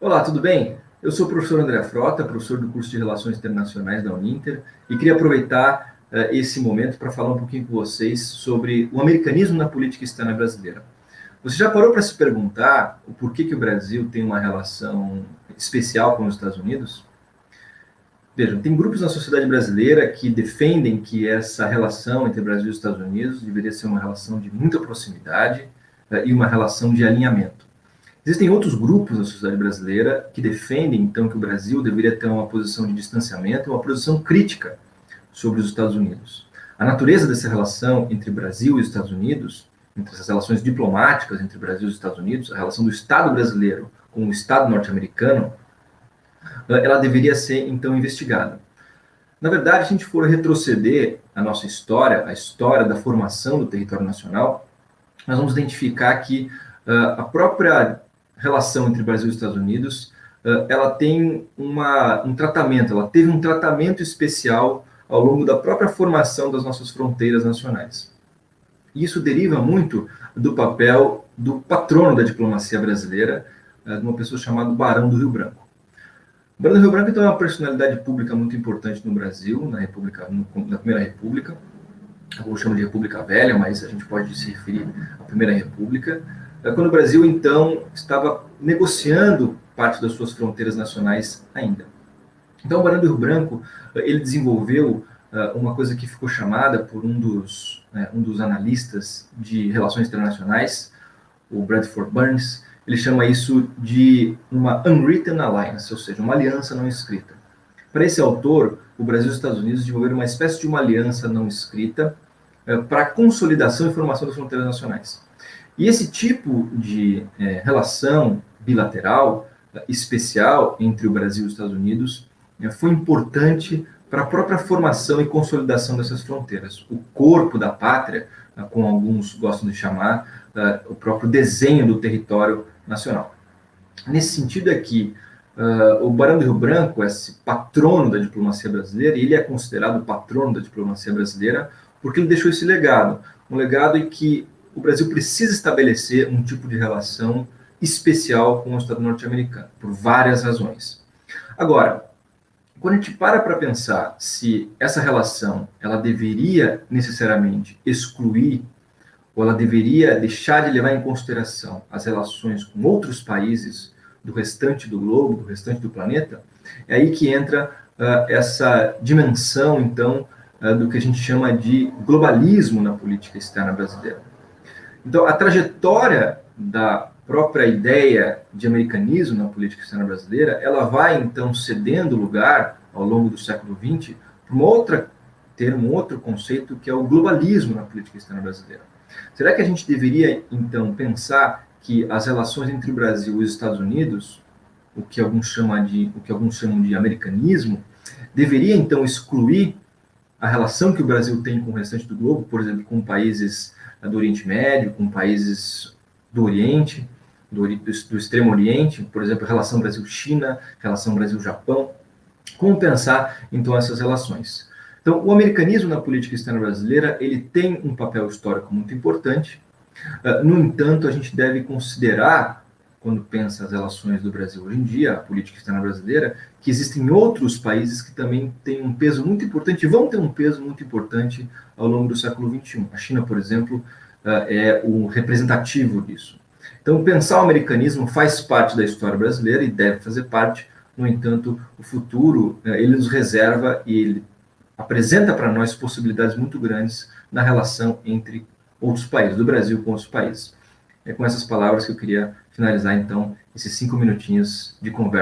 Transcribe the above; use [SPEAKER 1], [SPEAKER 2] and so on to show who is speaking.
[SPEAKER 1] Olá, tudo bem? Eu sou o professor André Frota, professor do curso de Relações Internacionais da Uninter, e queria aproveitar esse momento para falar um pouquinho com vocês sobre o americanismo na política externa brasileira. Você já parou para se perguntar o porquê que o Brasil tem uma relação especial com os Estados Unidos? Vejam, tem grupos na sociedade brasileira que defendem que essa relação entre Brasil e Estados Unidos deveria ser uma relação de muita proximidade e uma relação de alinhamento. Existem outros grupos na sociedade brasileira que defendem, então, que o Brasil deveria ter uma posição de distanciamento, uma posição crítica sobre os Estados Unidos. A natureza dessa relação entre Brasil e Estados Unidos, entre essas relações diplomáticas entre Brasil e Estados Unidos, a relação do Estado brasileiro com o Estado norte-americano, ela deveria ser, então, investigada. Na verdade, se a gente for retroceder a nossa história, a história da formação do território nacional, nós vamos identificar que a própria relação entre Brasil e Estados Unidos, ela tem um tratamento, ela teve um tratamento especial ao longo da própria formação das nossas fronteiras nacionais. E isso deriva muito do papel do patrono da diplomacia brasileira, de uma pessoa chamada Barão do Rio Branco. O Barão do Rio Branco então, é uma personalidade pública muito importante no Brasil, na Primeira República. Eu chamo de República Velha, mas a gente pode se referir à Primeira República, quando o Brasil, então, estava negociando parte das suas fronteiras nacionais ainda. Então, o Barão do Rio Branco, ele desenvolveu uma coisa que ficou chamada por um dos analistas de relações internacionais, o Bradford Burns, ele chama isso de uma unwritten alliance, ou seja, uma aliança não escrita. Para esse autor, o Brasil e os Estados Unidos desenvolveram uma espécie de uma aliança não escrita para a consolidação e formação das fronteiras nacionais. E esse tipo de relação bilateral especial entre o Brasil e os Estados Unidos foi importante para a própria formação e consolidação dessas fronteiras. O corpo da pátria, como alguns gostam de chamar, o próprio desenho do território nacional. Nesse sentido é que o Barão do Rio Branco, esse patrono da diplomacia brasileira, ele é considerado o patrono da diplomacia brasileira porque ele deixou esse legado, um legado em que o Brasil precisa estabelecer um tipo de relação especial com o Estado norte-americano, por várias razões. Agora, quando a gente para pensar se essa relação ela deveria necessariamente excluir ou ela deveria deixar de levar em consideração as relações com outros países do restante do globo, do restante do planeta, é aí que entra essa dimensão, então, do que a gente chama de globalismo na política externa brasileira. Então, a trajetória da própria ideia de americanismo na política externa brasileira, ela vai, então, cedendo lugar, ao longo do século XX, para um outro conceito, que é o globalismo na política externa brasileira. Será que a gente deveria, então, pensar que as relações entre o Brasil e os Estados Unidos, o que alguns chamam de americanismo, deveria, então, excluir a relação que o Brasil tem com o restante do globo, por exemplo, com países do Oriente Médio, com países do Oriente, do Extremo Oriente, por exemplo, relação Brasil-China, relação Brasil-Japão. Como pensar, então, essas relações? Então, o americanismo na política externa brasileira, ele tem um papel histórico muito importante. No entanto, a gente deve considerar, quando pensa as relações do Brasil hoje em dia, a política externa brasileira, que existem outros países que também têm um peso muito importante, e vão ter um peso muito importante ao longo do século XXI. A China, por exemplo, é o representativo disso. Então, pensar o americanismo faz parte da história brasileira e deve fazer parte. No entanto, o futuro, ele nos reserva e ele apresenta para nós possibilidades muito grandes na relação entre outros países, do Brasil com outros países. É com essas palavras que eu queria finalizar, então, esses 5 minutinhos de conversa.